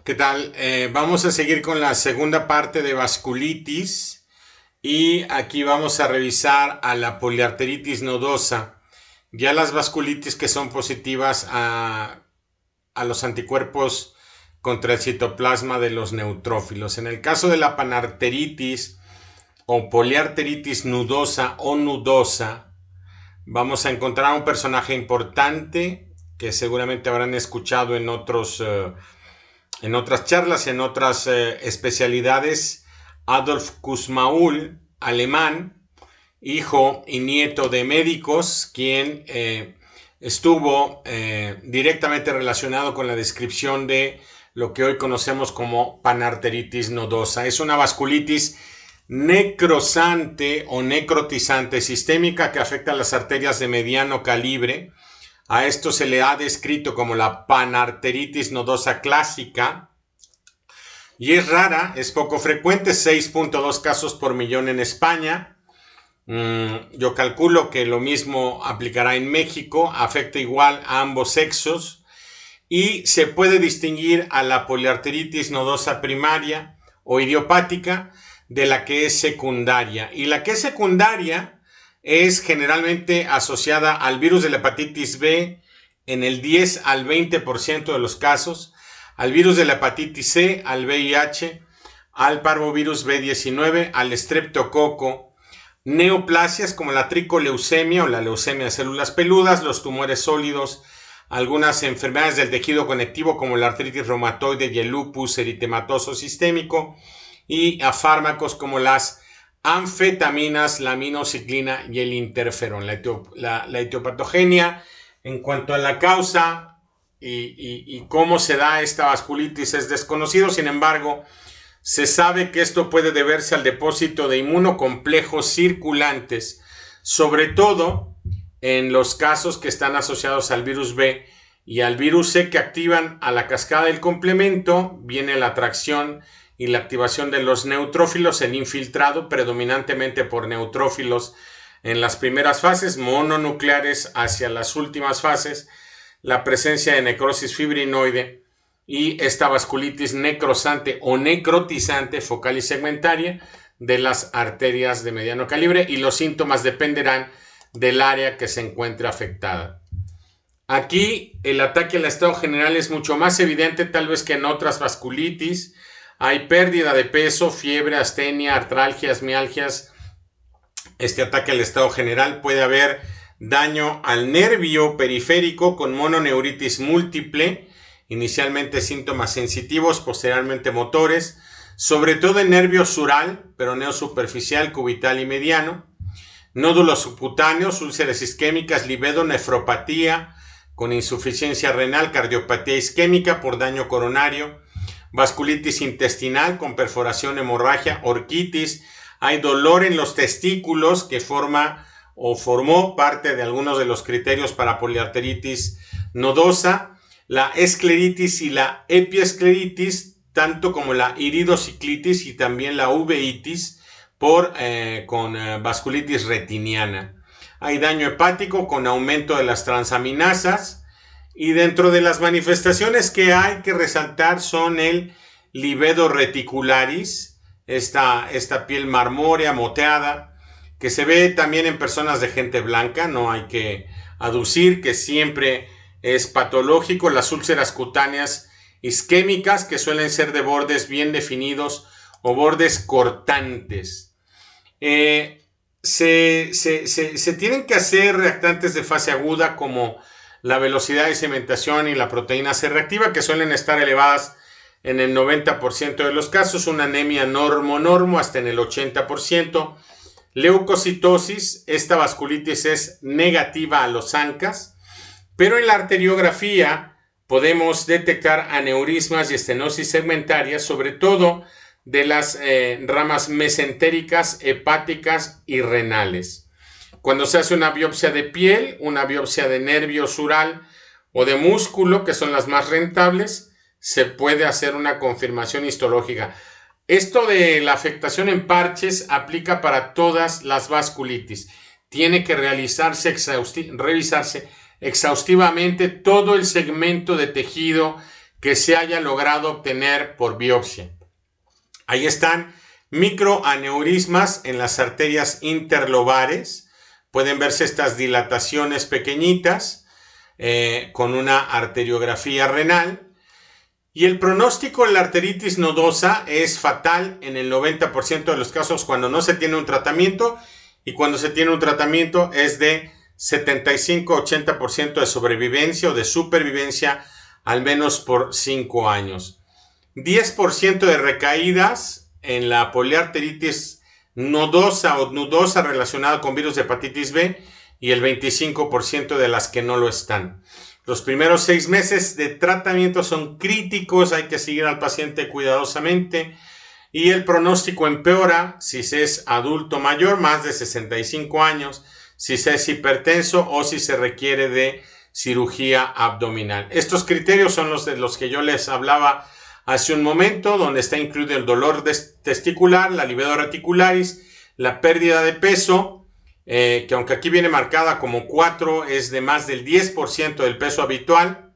¿Qué tal? Vamos a seguir con la segunda parte de vasculitis y aquí vamos a revisar a la poliarteritis nodosa. Ya las vasculitis que son positivas a los anticuerpos contra el citoplasma de los neutrófilos. En el caso de la panarteritis o poliarteritis nudosa o nudosa, vamos a encontrar un personaje importante que seguramente habrán escuchado en otras charlas, en otras especialidades. Adolf Kussmaul, alemán, hijo y nieto de médicos, quien estuvo directamente relacionado con la descripción de lo que hoy conocemos como panarteritis nodosa. Es una vasculitis necrosante o necrotizante sistémica que afecta a las arterias de mediano calibre. A esto se le ha descrito como la panarteritis nodosa clásica y es rara, es poco frecuente, 6.2 casos por millón en España. Yo calculo que lo mismo aplicará en México, afecta igual a ambos sexos y se puede distinguir a la poliarteritis nodosa primaria o idiopática de la que es secundaria. Y la que es secundaria es generalmente asociada al virus de la hepatitis B en el 10 al 20% de los casos, al virus de la hepatitis C, al VIH, al parvovirus B19, al estreptococo, neoplasias como la tricoleucemia o la leucemia de células peludas, los tumores sólidos, algunas enfermedades del tejido conectivo como la artritis reumatoide y el lupus eritematoso sistémico, y a fármacos como las anfetaminas, la aminociclina y el interferón. La etiopatogenia en cuanto a la causa y cómo se da esta vasculitis es desconocido. Sin embargo, se sabe que esto puede deberse al depósito de inmunocomplejos circulantes, sobre todo en los casos que están asociados al virus B y al virus C, que activan a la cascada del complemento. Viene la atracción y la activación de los neutrófilos, el infiltrado predominantemente por neutrófilos en las primeras fases, mononucleares hacia las últimas fases, la presencia de necrosis fibrinoide y esta vasculitis necrosante o necrotizante focal y segmentaria de las arterias de mediano calibre, y los síntomas dependerán del área que se encuentre afectada. Aquí el ataque al estado general es mucho más evidente tal vez que en otras vasculitis. Hay pérdida de peso, fiebre, astenia, artralgias, mialgias. Este ataque al estado general. Puede haber daño al nervio periférico con mononeuritis múltiple, inicialmente síntomas sensitivos, posteriormente motores, sobre todo en nervio sural, peroneo superficial, cubital y mediano, nódulos subcutáneos, úlceras isquémicas, libedo, nefropatía con insuficiencia renal, cardiopatía isquémica por daño coronario, vasculitis intestinal con perforación, hemorragia, orquitis. Hay dolor en los testículos que formó parte de algunos de los criterios para poliarteritis nodosa. La escleritis y la epiescleritis, tanto como la iridociclitis y también la uveitis con vasculitis retiniana. Hay daño hepático con aumento de las transaminasas. Y dentro de las manifestaciones que hay que resaltar son el libedo reticularis, esta piel marmórea, moteada, que se ve también en personas de gente blanca. No hay que aducir que siempre es patológico. Las úlceras cutáneas isquémicas, que suelen ser de bordes bien definidos o bordes cortantes. Se tienen que hacer reactantes de fase aguda como la velocidad de cementación y la proteína C reactiva, que suelen estar elevadas en el 90% de los casos, una anemia normo hasta en el 80%, leucocitosis. Esta vasculitis es negativa a los ANCAs, pero en la arteriografía podemos detectar aneurismas y estenosis segmentarias, sobre todo de las ramas mesentéricas, hepáticas y renales. Cuando se hace una biopsia de piel, una biopsia de nervio sural o de músculo, que son las más rentables, se puede hacer una confirmación histológica. Esto de la afectación en parches aplica para todas las vasculitis. Tiene que revisarse exhaustivamente todo el segmento de tejido que se haya logrado obtener por biopsia. Ahí están microaneurismas en las arterias interlobares. Pueden verse estas dilataciones pequeñitas con una arteriografía renal. Y el pronóstico en la arteritis nodosa es fatal en el 90% de los casos cuando no se tiene un tratamiento, y cuando se tiene un tratamiento es de 75-80% de sobrevivencia o de supervivencia al menos por 5 años. 10% de recaídas en la poliarteritis nodosa o nudosa relacionada con virus de hepatitis B y el 25% de las que no lo están. Los primeros 6 meses de tratamiento son críticos, hay que seguir al paciente cuidadosamente y el pronóstico empeora si se es adulto mayor, más de 65 años, si se es hipertenso o si se requiere de cirugía abdominal. Estos criterios son los de los que yo les hablaba hace un momento, donde está incluido el dolor testicular, la libido reticularis, la pérdida de peso, que aunque aquí viene marcada como 4, es de más del 10% del peso habitual,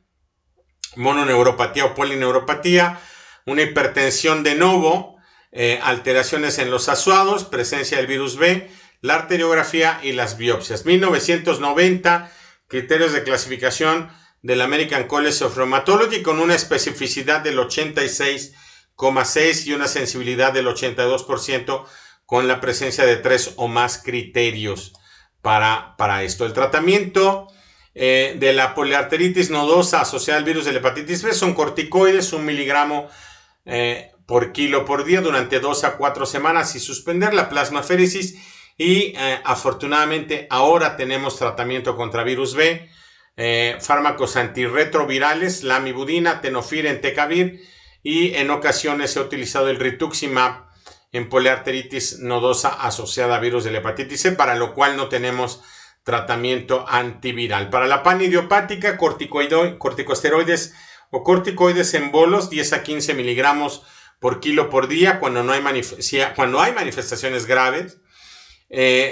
mononeuropatía o polineuropatía, una hipertensión de novo, alteraciones en los asuados, presencia del virus B, la arteriografía y las biopsias. 1990, criterios de clasificación del American College of Rheumatology con una especificidad del 86,6 y una sensibilidad del 82%, con la presencia de 3 o más criterios para esto. El tratamiento de la poliarteritis nodosa asociada al virus de la hepatitis B son corticoides, 1 miligramo por kilo por día durante 2 a 4 semanas y suspender la plasmaféresis. Y afortunadamente ahora tenemos tratamiento contra virus B, fármacos antirretrovirales, lamivudina, tenofir, entecavir, y en ocasiones se ha utilizado el rituximab en poliarteritis nodosa asociada a virus de la hepatitis C, para lo cual no tenemos tratamiento antiviral. Para la panidiopática, corticosteroides o corticoides en bolos, 10 a 15 miligramos por kilo por día cuando hay manifestaciones graves.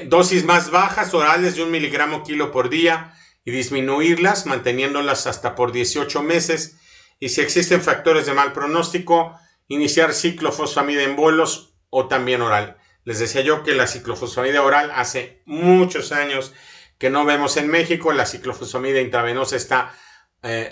Dosis más bajas orales de 1 miligramo kilo por día y disminuirlas manteniéndolas hasta por 18 meses. Y si existen factores de mal pronóstico, iniciar ciclofosfamida en bolos o también oral. Les decía yo que la ciclofosfamida oral hace muchos años que no vemos en México. La ciclofosfamida intravenosa está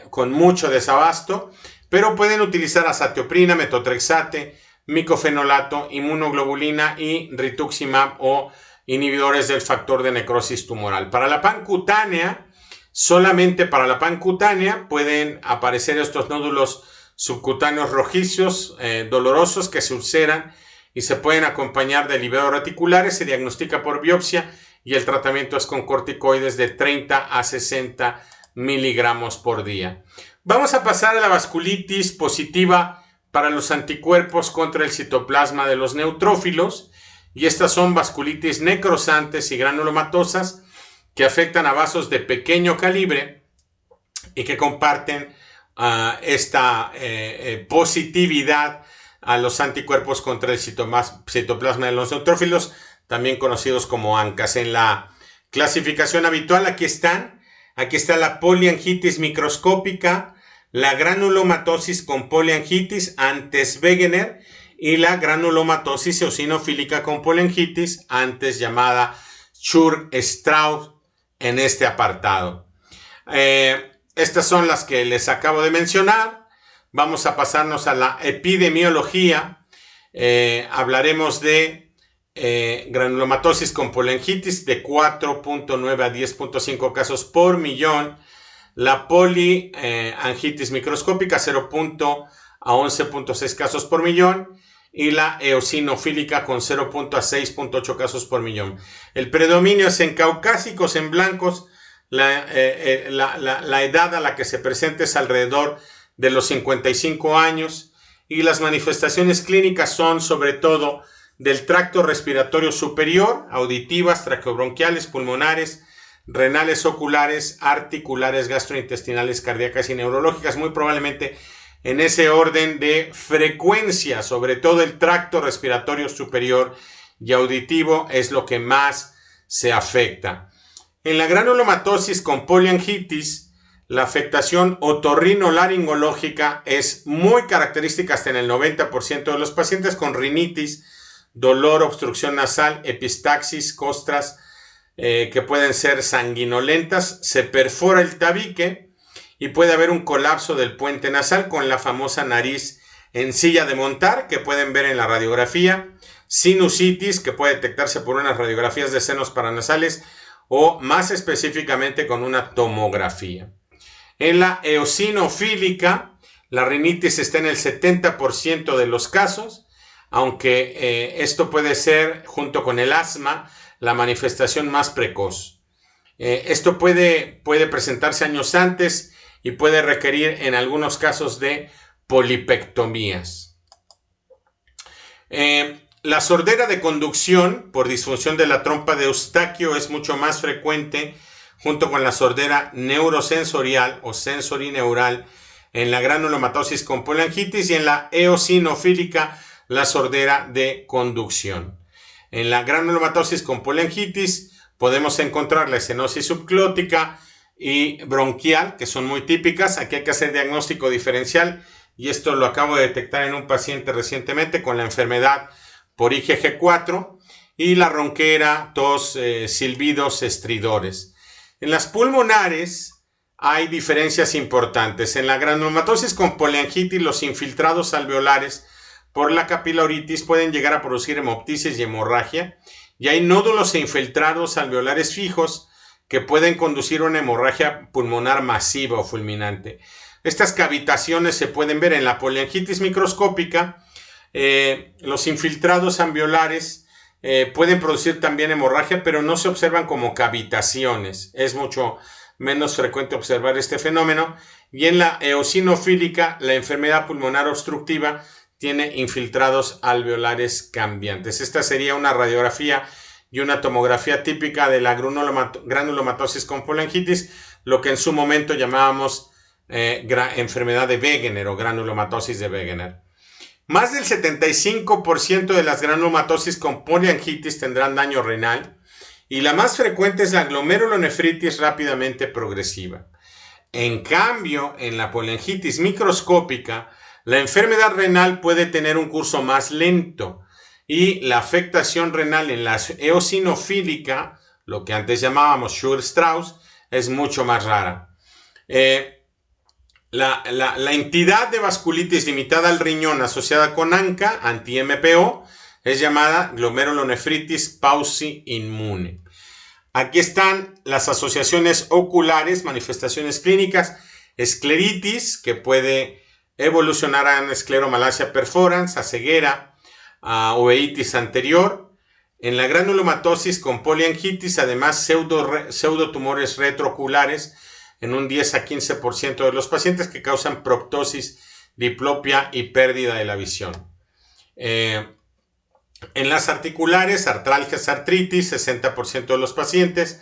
con mucho desabasto, pero pueden utilizar azatioprina, metotrexate, micofenolato, inmunoglobulina y rituximab o inhibidores del factor de necrosis tumoral. Para la pancutánea, solamente para la pancutánea pueden aparecer estos nódulos subcutáneos rojizos, dolorosos, que se ulceran y se pueden acompañar de libido reticulares. Se diagnostica por biopsia y el tratamiento es con corticoides de 30 a 60 miligramos por día. Vamos a pasar a la vasculitis positiva para los anticuerpos contra el citoplasma de los neutrófilos. Y estas son vasculitis necrosantes y granulomatosas que afectan a vasos de pequeño calibre y que comparten esta positividad a los anticuerpos contra el citoplasma de los neutrófilos, también conocidos como ANCAS. En la clasificación habitual aquí está la poliangitis microscópica, la granulomatosis con poliangitis antes Wegener y la granulomatosis eosinofílica con poliangitis, antes llamada Churg-Strauss en este apartado. Estas son las que les acabo de mencionar. Vamos a pasarnos a la epidemiología. Hablaremos de granulomatosis con poliangitis de 4.9 a 10.5 casos por millón. La poliangitis microscópica 0. a 11.6 casos por millón y la eosinofílica con 0. a 6.8 casos por millón. El predominio es en caucásicos, en blancos. La edad a la que se presenta es alrededor de los 55 años y las manifestaciones clínicas son sobre todo del tracto respiratorio superior, auditivas, traqueobronquiales, pulmonares, renales, oculares, articulares, gastrointestinales, cardíacas y neurológicas, muy probablemente en ese orden de frecuencia. Sobre todo el tracto respiratorio superior y auditivo es lo que más se afecta. En la granulomatosis con poliangitis, La afectación otorrinolaringológica es muy característica hasta en el 90% de los pacientes con rinitis, dolor, obstrucción nasal, epistaxis, costras que pueden ser sanguinolentas. Se perfora el tabique y puede haber un colapso del puente nasal con la famosa nariz en silla de montar que pueden ver en la radiografía. Sinusitis que puede detectarse por unas radiografías de senos paranasales o más específicamente con una tomografía. En la eosinofílica, la rinitis está en el 70% de los casos, aunque esto puede ser, junto con el asma, la manifestación más precoz. Esto puede presentarse años antes y puede requerir en algunos casos de polipectomías. La sordera de conducción por disfunción de la trompa de Eustaquio es mucho más frecuente junto con la sordera neurosensorial o sensorineural en la granulomatosis con poliangitis y en la eosinofílica la sordera de conducción. En la granulomatosis con poliangitis podemos encontrar la estenosis subglótica y bronquial, que son muy típicas. Aquí hay que hacer diagnóstico diferencial y esto lo acabo de detectar en un paciente recientemente con la enfermedad por IgG4 y la ronquera, tos, silbidos, estridores. En las pulmonares hay diferencias importantes. En la granulomatosis con poliangitis, los infiltrados alveolares por la capilaritis pueden llegar a producir hemoptisis y hemorragia, y hay nódulos e infiltrados alveolares fijos que pueden conducir a una hemorragia pulmonar masiva o fulminante. Estas cavitaciones se pueden ver en la poliangitis microscópica. Los infiltrados alveolares pueden producir también hemorragia, pero no se observan como cavitaciones. Es mucho menos frecuente observar este fenómeno. Y en la eosinofílica, la enfermedad pulmonar obstructiva tiene infiltrados alveolares cambiantes. Esta sería una radiografía y una tomografía típica de la granulomatosis con poliangitis, lo que en su momento llamábamos enfermedad de Wegener o granulomatosis de Wegener. Más del 75% de las granulomatosis con poliangitis tendrán daño renal y la más frecuente es la glomerulonefritis rápidamente progresiva. En cambio, en la poliangitis microscópica, la enfermedad renal puede tener un curso más lento y la afectación renal en la eosinofílica, lo que antes llamábamos Schur-Strauss, es mucho más rara. La entidad de vasculitis limitada al riñón asociada con ANCA, anti-MPO, es llamada glomerulonefritis pauci inmune. Aquí están las asociaciones oculares, manifestaciones clínicas, escleritis, que puede evolucionar a escleromalacia perforans, a ceguera, a uveitis anterior. En la granulomatosis con poliangitis, además, pseudotumores retrooculares, en un 10 a 15% de los pacientes que causan proptosis, diplopia y pérdida de la visión. En las articulares, artralgias, artritis, 60% de los pacientes.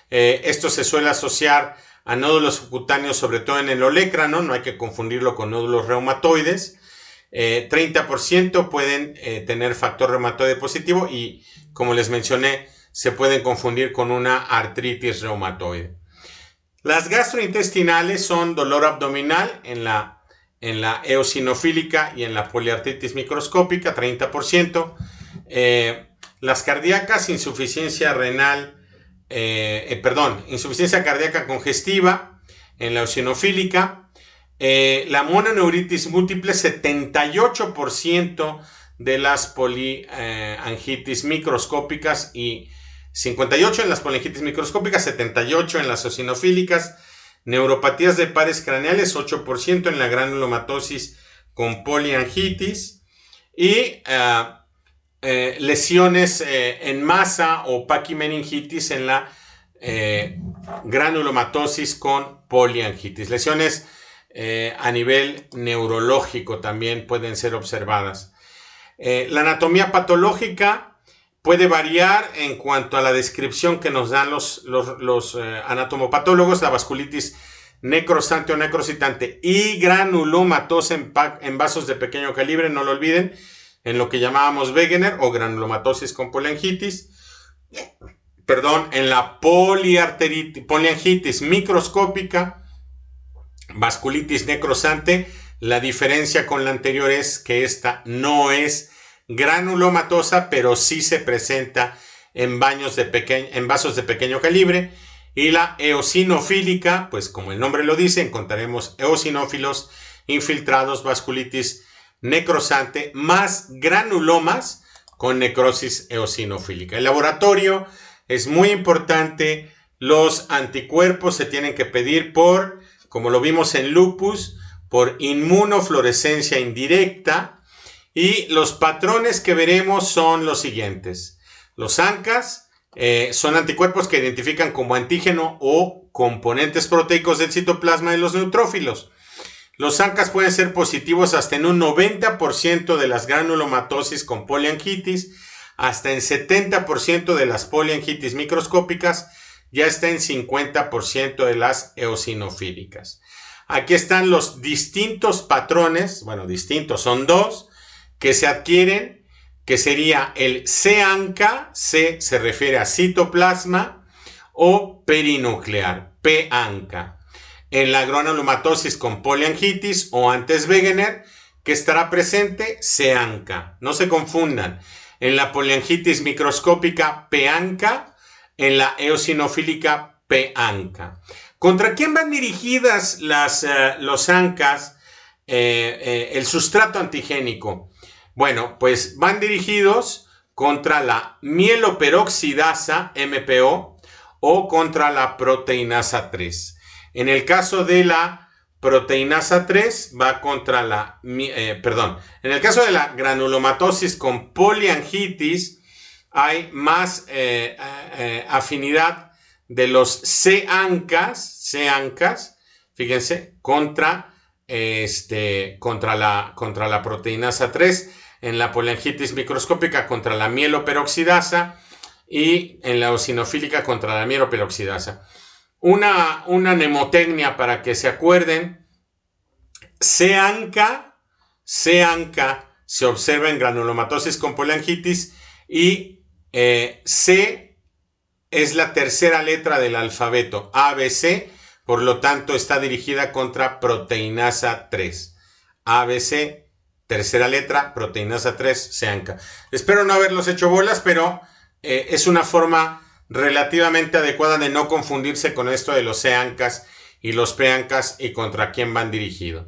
Esto se suele asociar a nódulos subcutáneos, sobre todo en el olecrano, no hay que confundirlo con nódulos reumatoides. 30% pueden tener factor reumatoide positivo y, como les mencioné, se pueden confundir con una artritis reumatoide. Las gastrointestinales son dolor abdominal en la eosinofílica y en la poliartritis microscópica, 30%. Las cardíacas, insuficiencia renal, insuficiencia cardíaca congestiva en la eosinofílica. La mononeuritis múltiple, 78% de las poliangitis microscópicas y 58 en las poliangitis microscópicas, 78 en las eosinofílicas. Neuropatías de pares craneales, 8% en la granulomatosis con poliangitis. Y lesiones en masa o paquimeningitis en la granulomatosis con poliangitis. Lesiones a nivel neurológico también pueden ser observadas. La anatomía patológica puede variar en cuanto a la descripción que nos dan los anatomopatólogos. La vasculitis necrosante o necrocitante y granulomatosa en vasos de pequeño calibre, no lo olviden, en lo que llamábamos Wegener o granulomatosis con poliangitis. En la poliangitis microscópica vasculitis necrosante. La diferencia con la anterior es que esta no es granulomatosa, pero sí se presenta en vasos de pequeño calibre. Y la eosinofílica, pues como el nombre lo dice, encontraremos eosinófilos infiltrados, vasculitis necrosante, más granulomas con necrosis eosinofílica. El laboratorio es muy importante. Los anticuerpos se tienen que pedir por, como lo vimos en lupus, por inmunofluorescencia indirecta. Y los patrones que veremos son los siguientes. Los ANCAs son anticuerpos que identifican como antígeno o componentes proteicos del citoplasma de los neutrófilos. Los ANCAs pueden ser positivos hasta en un 90% de las granulomatosis con poliangitis, hasta en 70% de las poliangitis microscópicas y hasta en 50% de las eosinofílicas. Aquí están los distintos patrones, bueno, distintos, son dos, que se adquieren, que sería el C-ANCA, C se refiere a citoplasma, o perinuclear, P-ANCA. En la granulomatosis con poliangitis o antes Wegener, que estará presente C-ANCA. No se confundan. En la poliangitis microscópica P-ANCA, en la eosinofílica P-ANCA. ¿Contra quién van dirigidas los ANCAs, el sustrato antigénico? Bueno, pues van dirigidos contra la mieloperoxidasa, MPO, o contra la proteinasa 3. En el caso de la proteinasa 3 va contra la, en el caso de la granulomatosis con poliangitis hay más afinidad de los C-ANCAs, fíjense, contra la proteinasa 3, en la poliangitis microscópica contra la mieloperoxidasa y en la eosinofílica contra la mieloperoxidasa. Una mnemotecnia para que se acuerden: C-ANCA se observa en granulomatosis con poliangitis y C es la tercera letra del alfabeto, ABC, por lo tanto está dirigida contra proteinasa 3. ABC, tercera letra, proteinasa 3, C-ANCA. Espero no haberlos hecho bolas, pero es una forma relativamente adecuada de no confundirse con esto de los C-ANCAs y los P-ANCAs y contra quién van dirigidos.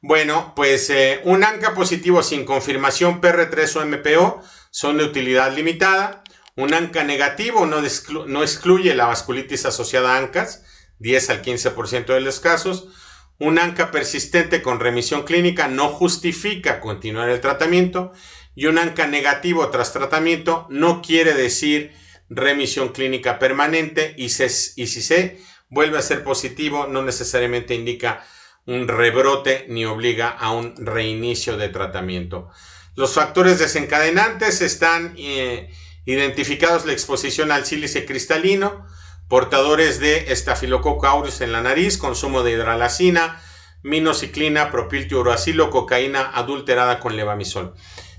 Bueno, pues un ANCA positivo sin confirmación PR3 o MPO son de utilidad limitada. Un ANCA negativo no excluye la vasculitis asociada a ANCAs, 10 al 15% de los casos. Un ANCA persistente con remisión clínica no justifica continuar el tratamiento. Y un ANCA negativo tras tratamiento no quiere decir remisión clínica permanente. Y si se vuelve a ser positivo, no necesariamente indica un rebrote ni obliga a un reinicio de tratamiento. Los factores desencadenantes están identificados: la exposición al sílice cristalino, portadores de Staphylococcus aureus en la nariz, consumo de hidralacina, minociclina, propiltiuracilo, cocaína adulterada con levamisol.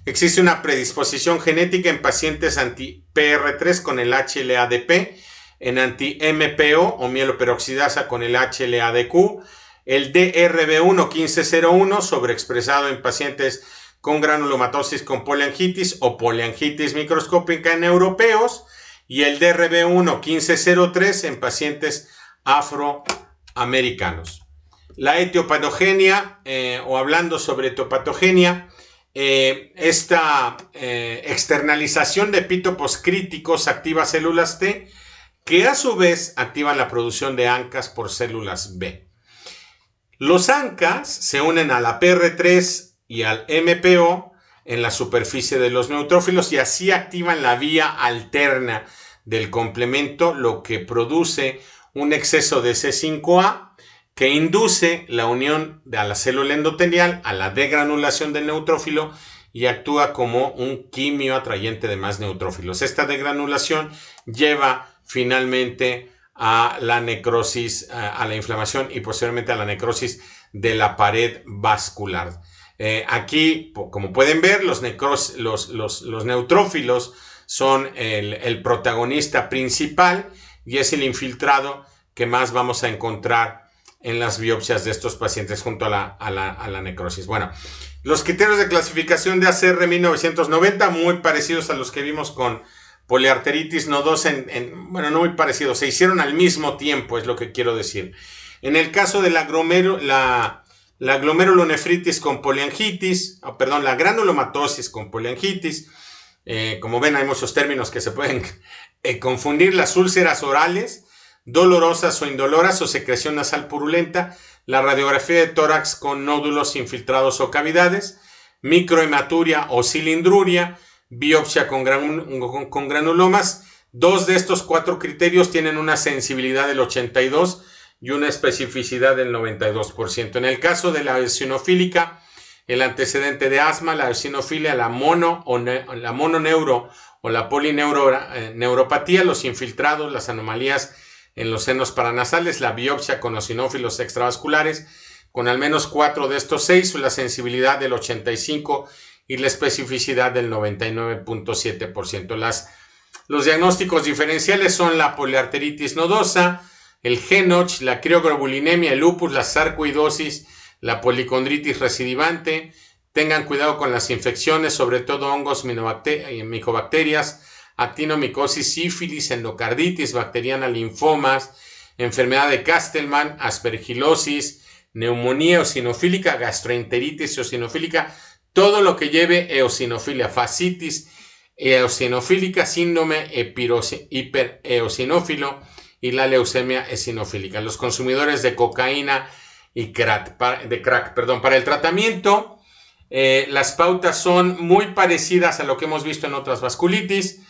Existe una predisposición genética en pacientes anti-PR3 con el HLA-DP, en anti-MPO o mieloperoxidasa con el HLA-DQ, el DRB1-1501 sobreexpresado en pacientes con granulomatosis con poliangitis o poliangitis microscópica en europeos, y el DRB1-1503 en pacientes afroamericanos. La etiopatogenia, o hablando sobre etiopatogenia, esta externalización de epítopos críticos activa células T, que a su vez activan la producción de ANCAs por células B. Los ANCAs se unen a la PR3 y al MPO en la superficie de los neutrófilos y así activan la vía alterna del complemento, lo que produce un exceso de C5A que induce la unión a la célula endotelial, a la degranulación del neutrófilo y actúa como un quimio atrayente de más neutrófilos. Esta degranulación lleva finalmente a la necrosis, a la inflamación y posteriormente a la necrosis de la pared vascular. Aquí, como pueden ver, los neutrófilos son el protagonista principal y es el infiltrado que más vamos a encontrar en las biopsias de estos pacientes junto a la necrosis. Bueno, los criterios de clasificación de ACR 1990, muy parecidos a los que vimos con poliarteritis nodosa, bueno, no muy parecidos, se hicieron al mismo tiempo, es lo que quiero decir. En el caso de la glomerulonefritis con poliangitis, la granulomatosis con poliangitis, como ven hay muchos términos que se pueden confundir, las úlceras orales, dolorosas o indoloras o secreción nasal purulenta, la radiografía de tórax con nódulos infiltrados o cavidades, microhematuria o cilindruria, biopsia con granulomas. 2 de estos 4 criterios tienen una sensibilidad del 82% y una especificidad del 92%. En el caso de la eosinofílica, el antecedente de asma, la eosinofilia, la mononeuro o la polineuropatía, los infiltrados, las anomalías en los senos paranasales, la biopsia con eosinófilos extravasculares, con al menos 4 de estos 6, la sensibilidad del 85% y la especificidad del 99.7%. Los diagnósticos diferenciales son la poliarteritis nodosa, el GENOCH, la crioglobulinemia, el lupus, la sarcoidosis, la policondritis recidivante. Tengan cuidado con las infecciones, sobre todo hongos, micobacterias, actinomicosis, sífilis, endocarditis bacteriana, linfomas, enfermedad de Castleman, aspergilosis, neumonía eosinofílica, gastroenteritis eosinofílica, todo lo que lleve eosinofilia, fascitis eosinofílica, síndrome hipereosinófilo y la leucemia eosinofílica. Los consumidores de cocaína y crack. Para el tratamiento, las pautas son muy parecidas a lo que hemos visto en otras vasculitis,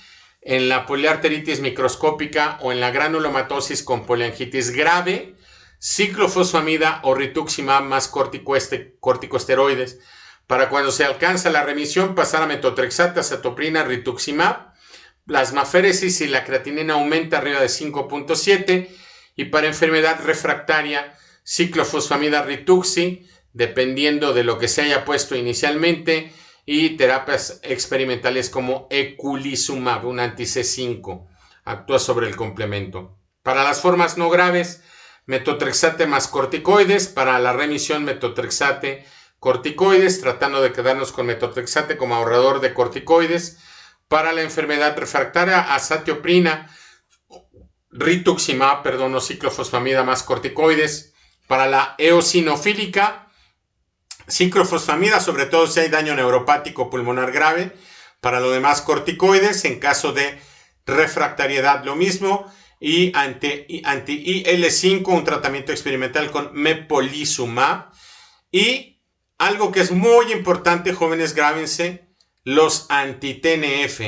en la poliarteritis microscópica o en la granulomatosis con poliangitis grave, ciclofosfamida o rituximab más corticosteroides. Para cuando se alcanza la remisión, pasar a metotrexate, acetoprina, rituximab. Plasmaféresis si la creatinina aumenta arriba de 5.7. Y para enfermedad refractaria, ciclofosfamida rituxi, dependiendo de lo que se haya puesto inicialmente, y terapias experimentales como eculizumab, un anti-C5, actúa sobre el complemento. Para las formas no graves, metotrexate más corticoides. Para la remisión, metotrexate, corticoides, tratando de quedarnos con metotrexate como ahorrador de corticoides. Para la enfermedad refractaria, azatioprina, rituximab, o ciclofosfamida más corticoides. Para la eosinofílica, ciclofosfamida, sobre todo si hay daño neuropático pulmonar grave. Para lo demás, corticoides. En caso de refractariedad, lo mismo. Y anti-IL-5, un tratamiento experimental con mepolizumab. Y algo que es muy importante, jóvenes, grábense, los anti-TNF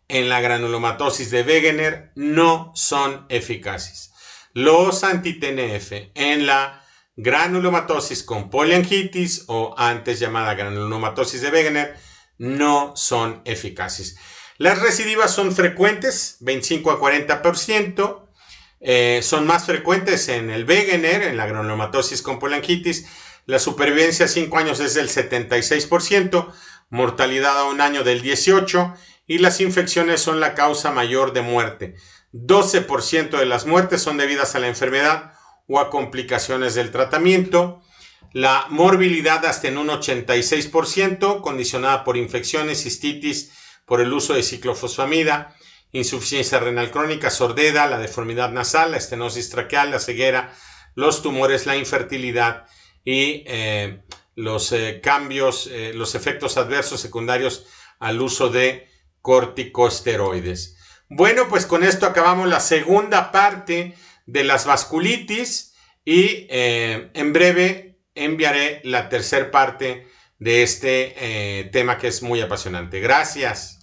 en la granulomatosis de Wegener no son eficaces. Los anti-TNF en la granulomatosis con poliangitis o antes llamada granulomatosis de Wegener no son eficaces. Las recidivas son frecuentes, 25 a 40%. Son más frecuentes en el Wegener, en la granulomatosis con poliangitis. La supervivencia a 5 años es del 76%, mortalidad a 1 año del 18%, y las infecciones son la causa mayor de muerte. 12% de las muertes son debidas a la enfermedad o a complicaciones del tratamiento. La morbilidad hasta en un 86%, condicionada por infecciones, cistitis, por el uso de ciclofosfamida, insuficiencia renal crónica, sordera, la deformidad nasal, la estenosis traqueal, la ceguera, los tumores, la infertilidad y los cambios, los efectos adversos secundarios al uso de corticosteroides. Bueno, pues con esto acabamos la segunda parte de las vasculitis y en breve enviaré la tercera parte de este tema que es muy apasionante. Gracias.